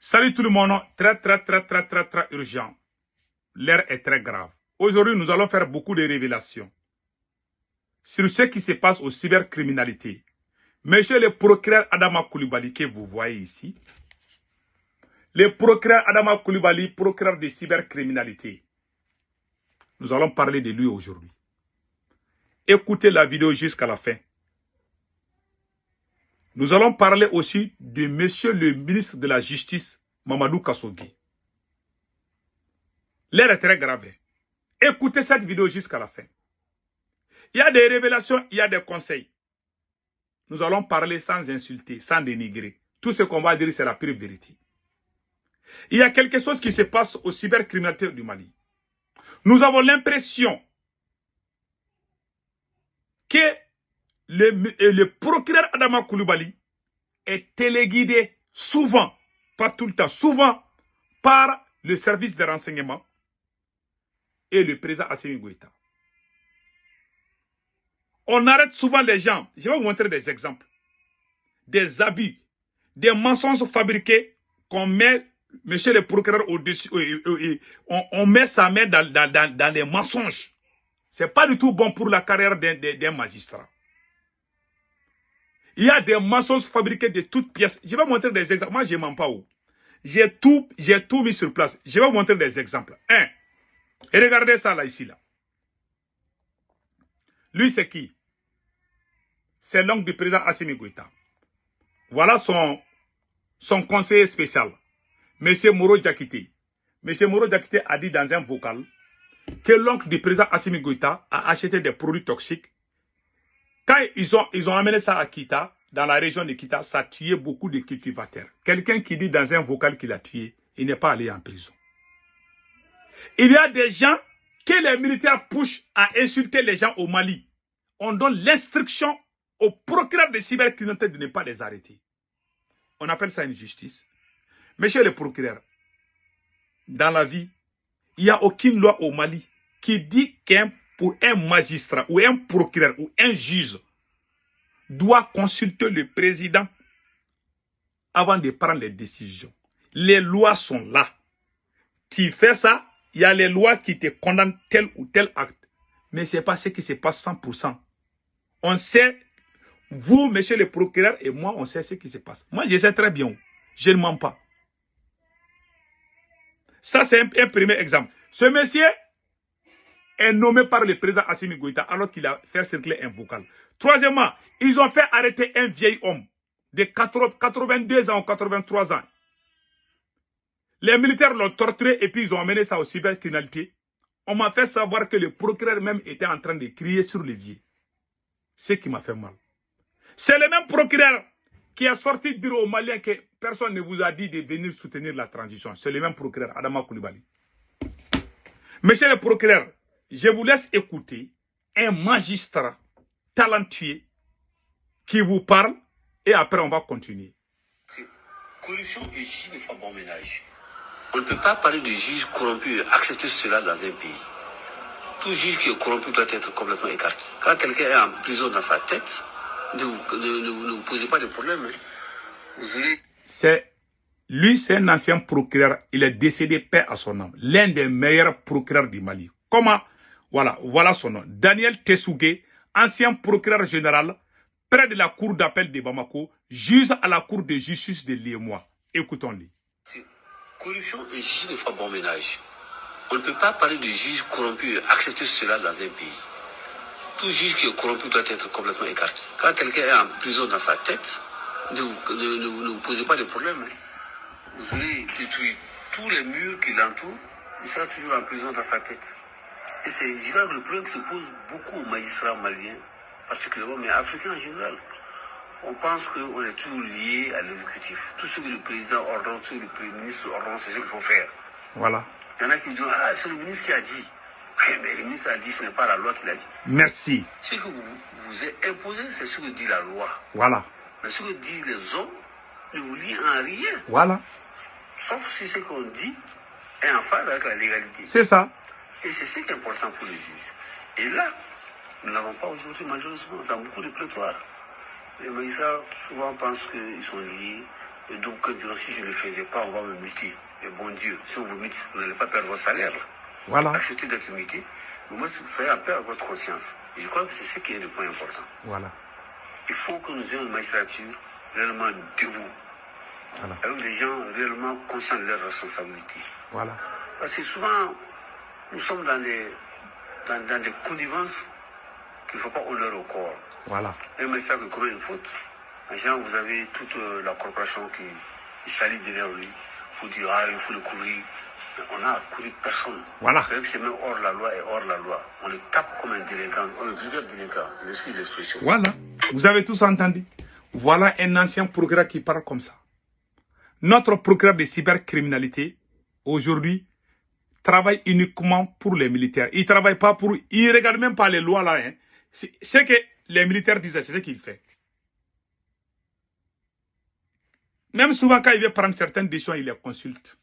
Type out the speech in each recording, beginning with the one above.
Salut tout le monde, très urgent. L'heure est très grave. Aujourd'hui, nous allons faire beaucoup de révélations sur ce qui se passe aux cybercriminalités. Monsieur le procureur Adama Coulibaly que vous voyez ici, le procureur Adama Coulibaly, procureur de cybercriminalité. Nous allons parler de lui aujourd'hui. Écoutez la vidéo jusqu'à la fin. Nous allons parler aussi de monsieur le ministre de la Justice, Mamadou Kassogui. L'heure est très grave. Écoutez cette vidéo jusqu'à la fin. Il y a des révélations, il y a des conseils. Nous allons parler sans insulter, sans dénigrer. Tout ce qu'on va dire, c'est la pure vérité. Il y a quelque chose qui se passe aux cybercriminalités du Mali. Nous avons l'impression que le procureur Adama Coulibaly est téléguidé souvent, pas tout le temps, souvent par le service de renseignement et le président Assimi Goïta. On arrête souvent les gens. Je vais vous montrer des exemples. Des abus, des mensonges fabriqués qu'on met, monsieur le procureur, au-dessus. On met sa main dans les mensonges. Ce n'est pas du tout bon pour la carrière d'un magistrat. Il y a des mensonges fabriqués de toutes pièces. Je vais vous montrer des exemples. Moi, je ne mens pas où. J'ai tout mis sur place. Je vais vous montrer des exemples. Un. Et regardez ça là, ici, là. Lui, c'est qui? C'est l'oncle du président Assimi Goïta. Voilà son conseiller spécial, M. Moro Diakité. M. Moro Diakité a dit dans un vocal que l'oncle du président Assimi Goïta a acheté des produits toxiques. Quand ils ont amené ça à Kita, dans la région de Kita, ça a tué beaucoup de cultivateurs. Quelqu'un qui dit dans un vocal qu'il a tué, il n'est pas allé en prison. Il y a des gens que les militaires poussent à insulter les gens au Mali. On donne l'instruction au procureur de cybercriminalité de ne pas les arrêter. On appelle ça une justice. Monsieur le procureur, dans la vie, il n'y a aucune loi au Mali qui dit pour un magistrat ou un procureur ou un juge doit consulter le président avant de prendre les décisions. Les lois sont là. Tu fais ça, il y a les lois qui te condamnent tel ou tel acte. Mais ce n'est pas ce qui se passe 100%. On sait, vous, monsieur le procureur, et moi, on sait ce qui se passe. Moi, je sais très bien. Je ne mens pas. Ça, c'est un premier exemple. Ce monsieur est nommé par le président Assimi Goïta alors qu'il a fait circuler un vocal. Troisièmement, ils ont fait arrêter un vieil homme de 82 ans ou 83 ans. Les militaires l'ont torturé et puis ils ont amené ça aux cybercriminalités. On m'a fait savoir que le procureur même était en train de crier sur le vieux. Ce qui m'a fait mal. C'est le même procureur qui a sorti dire aux Maliens que personne ne vous a dit de venir soutenir la transition. C'est le même procureur, Adama Coulibaly. Monsieur le procureur, je vous laisse écouter un magistrat talentueux qui vous parle et après on va continuer. Corruption et juge ne font bon ménage. On ne peut pas parler de juge corrompu et accepter cela dans un pays. Tout juge qui est corrompu doit être complètement écarté. Quand quelqu'un est en prison dans sa tête, ne vous posez pas de problème. Vous aurez... Lui, c'est un ancien procureur. Il est décédé, paix à son âme. L'un des meilleurs procureurs du Mali. Comment? Voilà son nom. Daniel Tessougué, ancien procureur général, près de la cour d'appel de Bamako, juge à la cour de justice de Liémois. Écoutons-le. Corruption et juge ne font bon ménage. On ne peut pas parler de juge corrompu et accepter cela dans un pays. Tout juge qui est corrompu doit être complètement écarté. Quand quelqu'un est en prison dans sa tête, ne vous posez pas de problème. Vous allez détruire tous les murs qui l'entourent, il sera toujours en prison dans sa tête. Et c'est le problème qui se pose beaucoup aux magistrats maliens, particulièrement, mais africains en général. On pense qu'on est toujours lié à l'exécutif. Tout ce que le président ordonne, tout ce que le Premier ministre ordonne, c'est ce qu'il faut faire. Voilà. Il y en a qui disent, ah, c'est le ministre qui a dit. Mais le ministre a dit, ce n'est pas la loi qui l'a dit. Merci. Ce que vous est imposé, c'est ce que dit la loi. Voilà. Mais ce que disent les hommes ne vous lie en rien. Voilà. Sauf si ce qu'on dit est en phase avec la légalité. C'est ça. Et c'est ce qui est important pour les juges. Et là, nous n'avons pas aujourd'hui, malheureusement, dans beaucoup de prétoires. Les magistrats souvent pensent qu'ils sont liés Et donc, quand si je ne le faisais pas, on va me muter. Et bon Dieu, si on vous mute, vous n'allez pas perdre votre salaire. Là. Voilà. Acceptez d'être muté. Mais moi, soyez un peu à votre conscience. Et je crois que c'est ce qui est le point important. Voilà. Il faut que nous ayons une magistrature réellement debout. Voilà. Avec des gens réellement conscients de leurs responsabilités. Voilà. Parce que souvent, nous sommes dans des connivences qu'il ne faut pas honorer au corps. Voilà. Un magistrat qui commet une faute, en général, vous avez toute la corporation qui s'allie derrière lui. Il faut dire, ah, il faut le couvrir. Mais on n'a à couvrir personne. Voilà. C'est même hors la loi et hors la loi. On le tape comme un délinquant, un vulgaire délinquant. Excusez l'expression. Voilà. Vous avez tous entendu. Voilà un ancien procureur qui parle comme ça. Notre procureur de cybercriminalité, aujourd'hui, travaille uniquement pour les militaires. Il ne travaille pas pour... Il ne regarde même pas les lois là. Hein. Ce que les militaires disent, c'est ce qu'il fait. Même souvent, quand il veut prendre certaines décisions, il les consulte.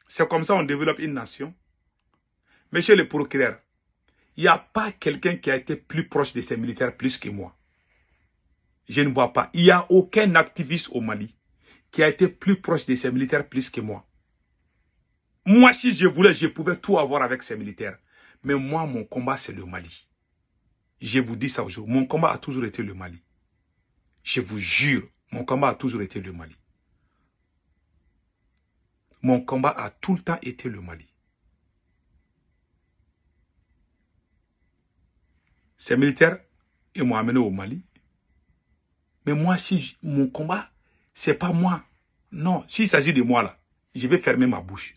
C'est comme ça qu'on développe une nation. Monsieur le procureur, il n'y a pas quelqu'un qui a été plus proche de ces militaires plus que moi. Je ne vois pas. Il n'y a aucun activiste au Mali qui a été plus proche de ces militaires plus que moi. Moi, si je voulais, je pouvais tout avoir avec ces militaires. Mais moi, mon combat, c'est le Mali. Je vous dis ça aujourd'hui. Mon combat a toujours été le Mali. Je vous jure, mon combat a toujours été le Mali. Mon combat a tout le temps été le Mali. Ces militaires, ils m'ont amené au Mali. Mais moi, si mon combat, c'est pas moi. Non, s'il s'agit de moi là, je vais fermer ma bouche.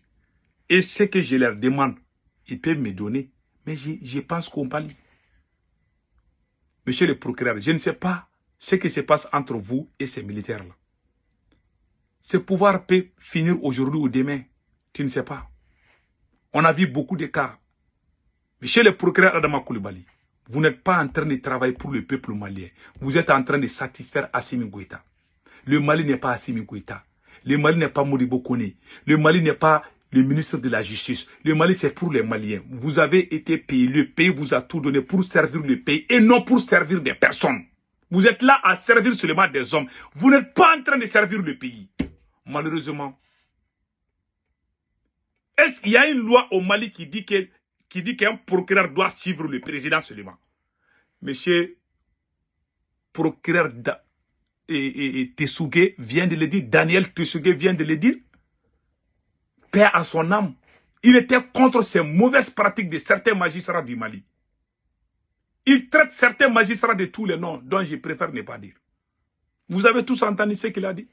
Et ce que je leur demande, ils peuvent me donner. Mais je pense qu'au Mali. Monsieur le procureur, je ne sais pas ce qui se passe entre vous et ces militaires-là. Ce pouvoir peut finir aujourd'hui ou demain. Tu ne sais pas. On a vu beaucoup de cas. Monsieur le procureur Adama Coulibaly, vous n'êtes pas en train de travailler pour le peuple malien. Vous êtes en train de satisfaire Assimi Goïta. Le Mali n'est pas Assimi Goïta. Le Mali n'est pas Modibo Kone. Le Mali n'est pas le ministre de la Justice. Le Mali, c'est pour les Maliens. Vous avez été payé. Le pays vous a tout donné pour servir le pays et non pour servir des personnes. Vous êtes là à servir seulement des hommes. Vous n'êtes pas en train de servir le pays. Malheureusement. Est-ce qu'il y a une loi au Mali qui dit qu'un procureur doit suivre le président seulement? Monsieur procureur Tessougé vient de le dire. Daniel Tessougé vient de le dire. Paix à son âme. Il était contre ces mauvaises pratiques de certains magistrats du Mali. Il traite certains magistrats de tous les noms dont je préfère ne pas dire. Vous avez tous entendu ce qu'il a dit?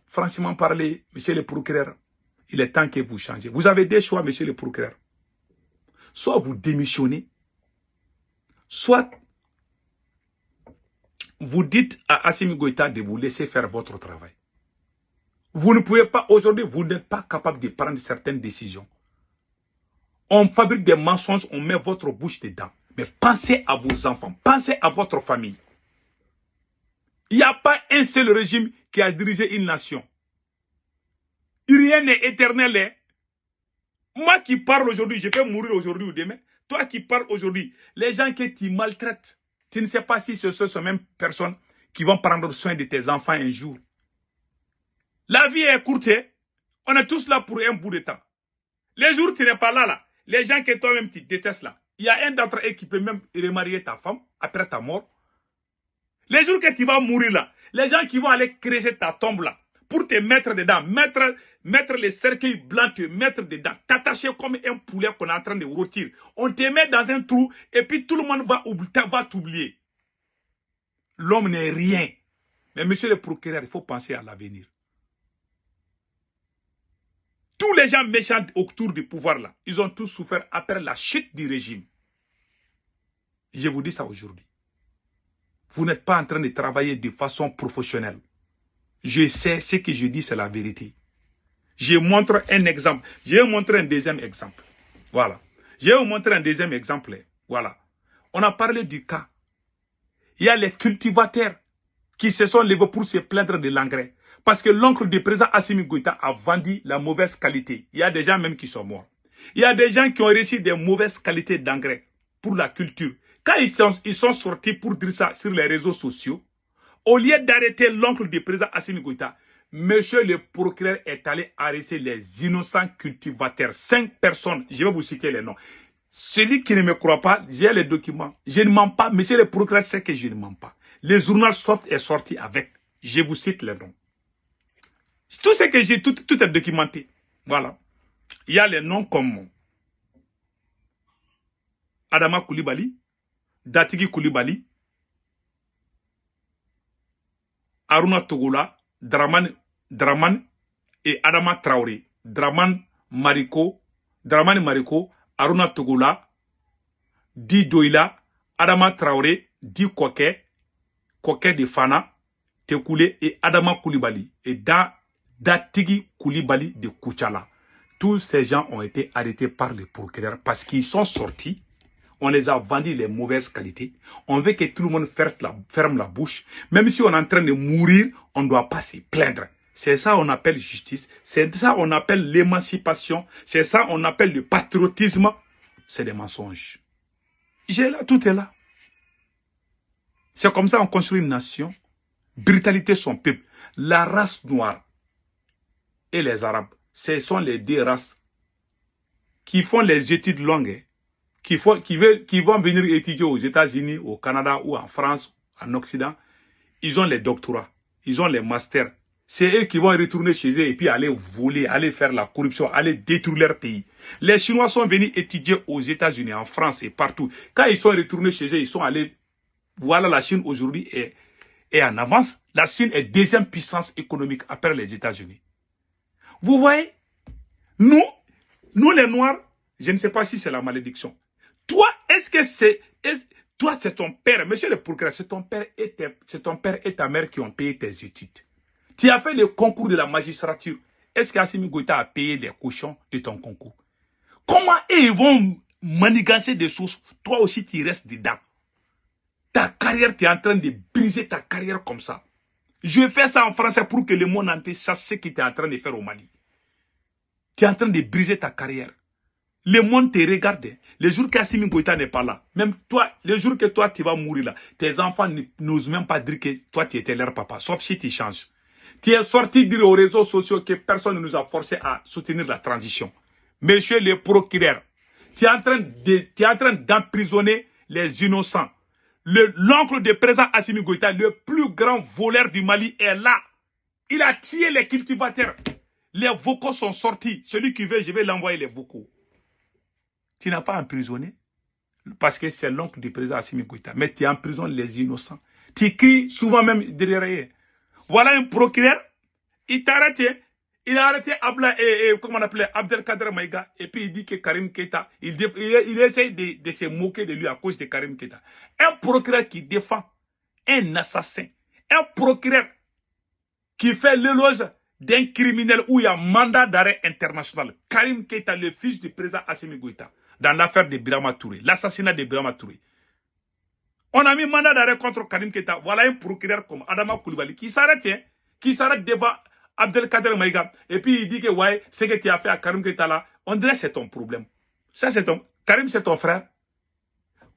Franchement parlé, monsieur le procureur, il est temps que vous changez. Vous avez des choix, monsieur le procureur. Soit vous démissionnez, soit vous dites à Assimi Goïta de vous laisser faire votre travail. Vous ne pouvez pas, aujourd'hui, vous n'êtes pas capable de prendre certaines décisions. On fabrique des mensonges, on met votre bouche dedans. Mais pensez à vos enfants, pensez à votre famille. Il n'y a pas un seul régime qui a dirigé une nation. Rien n'est éternel. Hein? Moi qui parle aujourd'hui, je peux mourir aujourd'hui ou demain. Toi qui parles aujourd'hui, les gens que tu maltraites, tu ne sais pas si ce sont ces mêmes personnes qui vont prendre soin de tes enfants un jour. La vie est courte. On est tous là pour un bout de temps. Les jours où tu n'es pas là, les gens que toi-même tu détestes là, il y a un d'entre eux qui peut même remarier ta femme après ta mort. Les jours que tu vas mourir là, les gens qui vont aller creuser ta tombe là, pour te mettre dedans, mettre les cercueils blancs, te mettre dedans, t'attacher comme un poulet qu'on est en train de rôtir. On te met dans un trou et puis tout le monde va t'oublier. L'homme n'est rien. Mais monsieur le procureur, il faut penser à l'avenir. Tous les gens méchants autour du pouvoir là, ils ont tous souffert après la chute du régime. Je vous dis ça aujourd'hui. Vous n'êtes pas en train de travailler de façon professionnelle. Je sais ce que je dis, c'est la vérité. Je montre un exemple. Je vais vous montrer un deuxième exemple. Voilà. Je vais vous montrer un deuxième exemple. Voilà. On a parlé du cas. Il y a les cultivateurs qui se sont levés pour se plaindre de l'engrais. Parce que l'oncle du président Assimi Goïta a vendu la mauvaise qualité. Il y a des gens même qui sont morts. Il y a des gens qui ont reçu des mauvaises qualités d'engrais pour la culture. Quand ils sont sortis pour dire ça sur les réseaux sociaux, Au lieu d'arrêter l'oncle du président Assimi Goïta, monsieur le procureur est allé arrêter les innocents cultivateurs. 5 personnes, je vais vous citer les noms. Celui qui ne me croit pas, j'ai les documents. Je ne mens pas. Monsieur le procureur sait que je ne mens pas. Le journal Soft est sorti avec. Je vous cite les noms. Tout ce que j'ai, tout est documenté. Voilà. Il y a les noms comme Adama Koulibaly, Datigi Koulibaly, Aruna Togola, Draman et Adama Traoré. Draman Mariko, Aruna Togola, Di Doila, Adama Traoré, Di Koke de Fana, Tekoulé et Adama Koulibaly. Et Datigi Koulibaly de Kouchala. Tous ces gens ont été arrêtés par les procureurs parce qu'ils sont sortis. On les a vendus les mauvaises qualités. On veut que tout le monde ferme la bouche. Même si on est en train de mourir, on ne doit pas se plaindre. C'est ça qu'on appelle justice. C'est ça qu'on appelle l'émancipation. C'est ça qu'on appelle le patriotisme. C'est des mensonges. J'ai là, tout est là. C'est comme ça qu'on construit une nation. Brutalité son peuple. La race noire et les Arabes, ce sont les 2 races qui font les études longues, qui vont venir étudier aux États-Unis, au Canada ou en France, en Occident. Ils ont les doctorats, ils ont les masters. C'est eux qui vont retourner chez eux et puis aller voler, aller faire la corruption, aller détruire leur pays. Les Chinois sont venus étudier aux États-Unis, en France et partout. Quand ils sont retournés chez eux, ils sont allés. Voilà, la Chine aujourd'hui est en avance. La Chine est 2e puissance économique après les États-Unis. Vous voyez, nous les Noirs, je ne sais pas si c'est la malédiction. Toi, est-ce que c'est ton père, monsieur le procureur, c'est ton père et ta mère qui ont payé tes études. Tu as fait le concours de la magistrature. Est-ce qu'Assimi Goïta a payé les cochons de ton concours? Comment ils vont manigancer des choses? Toi aussi, tu restes dedans. Ta carrière, tu es en train de briser ta carrière comme ça. Je fais ça en français pour que le monde entier sache ce que tu es en train de faire au Mali. Tu es en train de briser ta carrière. Le monde te regarde. Le jour qu'Assimi Goïta n'est pas là, même toi, le jour que toi tu vas mourir là, tes enfants n'osent même pas dire que toi tu étais leur papa, sauf si tu changes. Tu es sorti dire aux réseaux sociaux que personne ne nous a forcé à soutenir la transition. Monsieur le procureur, tu es en train d'emprisonner les innocents. L'oncle de président Assimi Goïta, le plus grand voleur du Mali, est là. Il a tué les cultivateurs. Les vocaux sont sortis. Celui qui veut, je vais l'envoyer les vocaux. Tu n'as pas emprisonné parce que c'est l'oncle du président Assimi Goïta. Mais tu emprisonnes les innocents. Tu cries souvent même derrière eux. Voilà un procureur. Il t'a arrêté. Il a arrêté Abdelkader Maïga. Et puis il dit que Karim Keita, il essaie de se moquer de lui à cause de Karim Keita. Un procureur qui défend un assassin. Un procureur qui fait l'éloge d'un criminel où il y a mandat d'arrêt international. Karim Keita, le fils du président Assimi Goïta, dans l'affaire de Birama Touré, l'assassinat de Birama Touré. On a mis mandat d'arrêt contre Karim Keita. Voilà un procureur comme Adama Koulibaly qui s'arrête, devant Abdelkader Maïga. Et puis il dit que ouais, ce que tu as fait à Karim Keita là, on dirait que c'est ton problème. Ça c'est Karim c'est ton frère.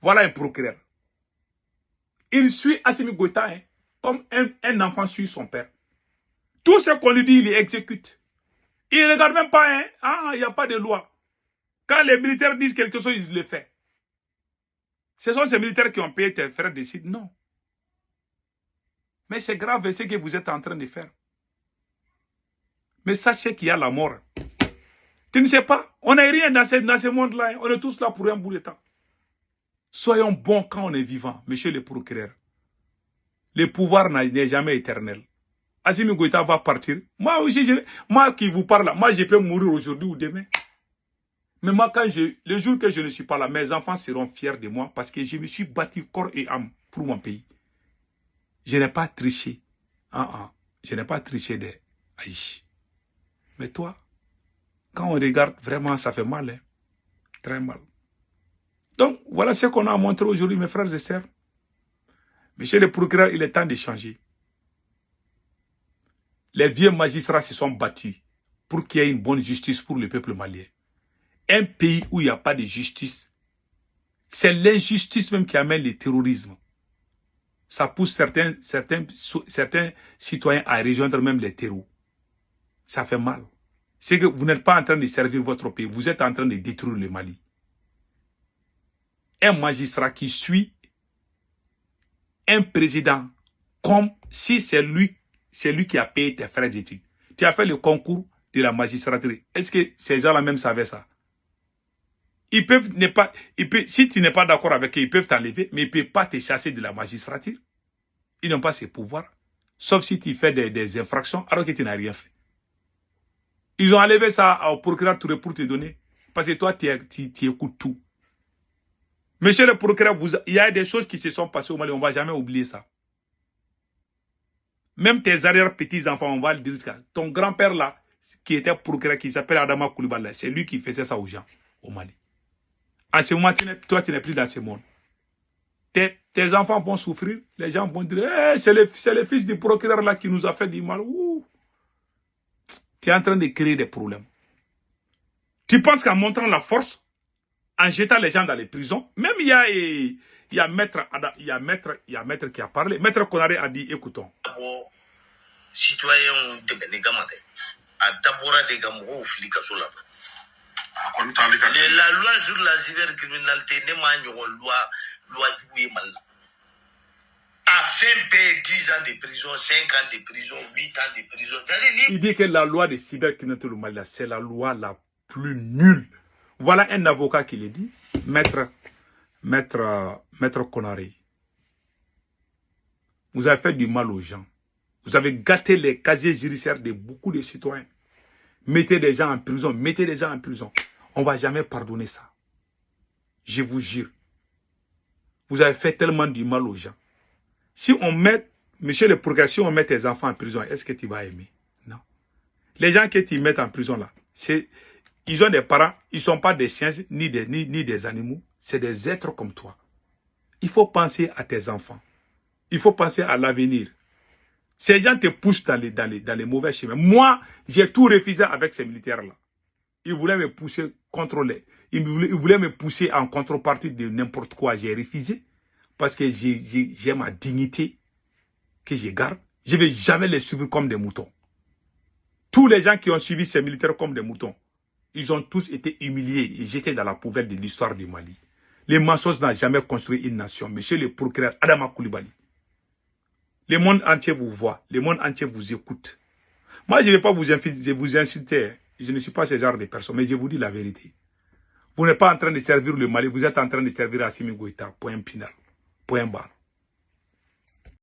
Voilà un procureur. Il suit Assimi Goïta comme un enfant suit son père. Tout ce qu'on lui dit, il exécute. Il ne regarde même pas, il n'y a pas de loi. Quand les militaires disent quelque chose, ils le font. Ce sont ces militaires qui ont payé tes frères de Sud. Non. Mais c'est grave ce que vous êtes en train de faire. Mais sachez qu'il y a la mort. Tu ne sais pas. On n'est rien dans ce monde-là. On est tous là pour un bout de temps. Soyons bons quand on est vivant, monsieur le procureur. Le pouvoir n'est jamais éternel. Assimi Goïta va partir. Moi qui vous parle, moi je peux mourir aujourd'hui ou demain. Mais moi, le jour que je ne suis pas là, mes enfants seront fiers de moi parce que je me suis battu corps et âme pour mon pays. Je n'ai pas triché. Je n'ai pas triché de Aïe. Mais toi, quand on regarde, vraiment, ça fait mal. Très mal. Donc, voilà ce qu'on a montré aujourd'hui, mes frères et sœurs. Monsieur le procureur, il est temps de changer. Les vieux magistrats se sont battus pour qu'il y ait une bonne justice pour le peuple malien. Un pays où il n'y a pas de justice, c'est l'injustice même qui amène le terrorisme. Ça pousse certains citoyens à rejoindre même les terreaux. Ça fait mal. C'est que vous n'êtes pas en train de servir votre pays. Vous êtes en train de détruire le Mali. Un magistrat qui suit un président comme si c'est lui qui a payé tes frais d'études. Tu as fait le concours de la magistrature. Est-ce que ces gens-là même savaient ça? Ils peuvent ne pas, si tu n'es pas d'accord avec eux, ils peuvent t'enlever, mais ils ne peuvent pas te chasser de la magistrature. Ils n'ont pas ces pouvoirs. Sauf si tu fais des infractions alors que tu n'as rien fait. Ils ont enlevé ça au procureur Touré pour te donner. Parce que toi, tu écoutes tout. Monsieur le procureur, il y a des choses qui se sont passées au Mali, on ne va jamais oublier ça. Même tes arrière-petits-enfants, on va le dire. Ton grand-père là, qui était procureur, qui s'appelle Adama Koulibaly, c'est lui qui faisait ça aux gens au Mali. En ce moment, toi, tu n'es plus dans ce monde. Tes enfants vont souffrir, les gens vont dire, hey, c'est le fils du procureur là qui nous a fait du mal. Ouh. Tu es en train de créer des problèmes. Tu penses qu'en montrant la force, en jetant les gens dans les prisons, même il y a Maître qui a parlé. Maître Konaré a dit, écoutons. Citoyens de d'abord des gamous flicasola. La loi sur la cybercriminalité n'est pas une loi du mal. A fait 10 ans de prison, 5 ans de prison, 8 ans de prison. Il dit que la loi de cybercriminalité au Mali, c'est la loi la plus nulle. Voilà un avocat qui le dit, Maître Konaré. Vous avez fait du mal aux gens. Vous avez gâté les casiers judiciaires de beaucoup de citoyens. Mettez des gens en prison, mettez des gens en prison. On ne va jamais pardonner ça. Je vous jure. Vous avez fait tellement du mal aux gens. Si on met, monsieur le procureur, si on met tes enfants en prison, est-ce que tu vas aimer? Non. Les gens que tu mets en prison là, ils ont des parents, ils ne sont pas des chiens ni des animaux, c'est des êtres comme toi. Il faut penser à tes enfants. Il faut penser à l'avenir. Ces gens te poussent dans les mauvais chemins. Moi, j'ai tout refusé avec ces militaires-là. Ils voulaient me pousser contre ils voulaient me pousser en contrepartie de n'importe quoi. J'ai refusé parce que j'ai ma dignité que je garde. Je ne vais jamais les suivre comme des moutons. Tous les gens qui ont suivi ces militaires comme des moutons, ils ont tous été humiliés et jetés dans la poubelle de l'histoire du Mali. Les mensonges n'ont jamais construit une nation. Monsieur le procureur Adama Koulibaly. Le monde entier vous voit, le monde entier vous écoute. Moi, je ne vais pas vous insulter. Je ne suis pas ce genre de personne, mais je vous dis la vérité. Vous n'êtes pas en train de servir le Mali, vous êtes en train de servir Assimi Goïta. Point final. Point barre.